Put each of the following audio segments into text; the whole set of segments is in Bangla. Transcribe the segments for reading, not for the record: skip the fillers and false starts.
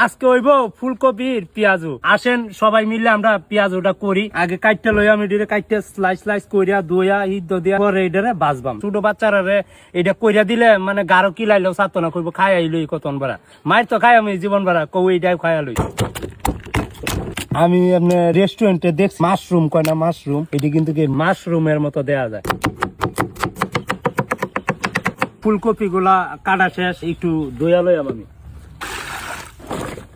আজকে হইব ফুলকপির পেঁয়াজু। আসেন সবাই মিলে আমরা পেঁয়াজুটা করি। আগে কাটতে লই আমি এটা কাটতে স্লাইস কইরা ধুইয়া ইদ্দ দিয়া পরে এটারে ভাজবাম। ছোট বাচ্চারা এটা কইরা দিলে মানে গাঢ় কিলাইলেও ছাড়তো না, কইব খাই আইলই কতন বাড়া। মায়ের তো খাই আমি জীবন বাড়া কৌ এইটাই খাই আলই। আমি আপনার রেস্টুরেন্টে দেখছি মাশরুম কয় না, মাশরুম এটি কিন্তু কি মাশরুমের মতো দেয়া যায়। ফুলকপি গুলা কাটা শেষ, একটু ধুইয়া লইয়াম আমি।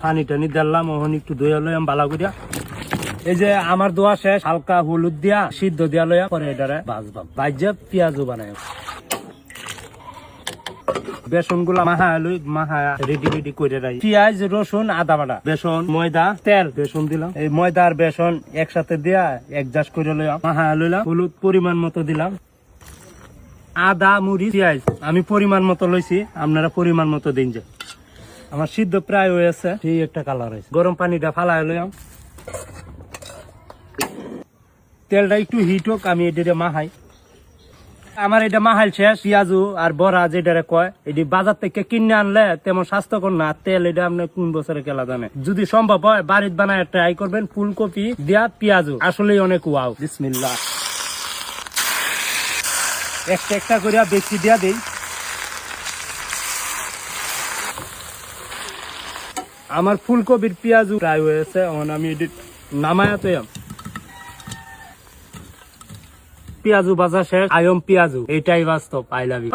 পানি টানি দিলাম, ওখান একটু ধুইয়া লইয়াম ভালো করিয়া। এই যে আমার দোয়া শেষ, হালকা হলুদ দিয়া সিদ্ধ দিয়া লইয়া পরে এটারে ভাজবাম। ভাজে পেঁয়াজও বানাই। বেসন গুলা মাহায় লই, মাহায় রেডি করে রাখি। পেঁয়াজ, রসুন, আদা বাটা, বেসন, ময়দা, তেল, বেসন দিলাম। এই ময়দা আর বেসন একসাথে দিয়া একজাস্ট করে লইলাম, মাহায় লইলাম। হলুদ পরিমাণ মতো দিলাম। আদা, মরিচ, পেঁয়াজ আমি পরিমাণ মতো লইছি, আপনারা পরিমাণ মতো দিন। যে আমার সিদ্ধ প্রায় হয়েছে, সেই একটা কালার হয়েছে। গরম পানিটা ফালায় লইলাম। তেলটা একটু হিট হোক, আমি এটা মাহাই। আমার এটা মাহাইল শেষ। পেঁয়াজু আর বড়া যেটা কয়, এটি বাজার থেকে কিনে আনলে তেমন স্বাস্থ্যকর না। তেল এটা আপনি কোন বছরে কেলা জানে। যদি সম্ভব হয় বাড়িতে বানায় ট্রাই করবেন। ফুলকপি দিয়া পেঁয়াজু আসলেই অনেক ওয়াও। বিসমিল্লাহ। একটা করে বেশি দিয়া দেই। আমার ফুলকপির পেঁয়াজু প্রায় হয়েছে, এখন আমি এটি নামায়া তো পেঁয়াজু ভাজা শেষ। আয়ম পেঁয়াজু, এটাই বাস্তব। I love you.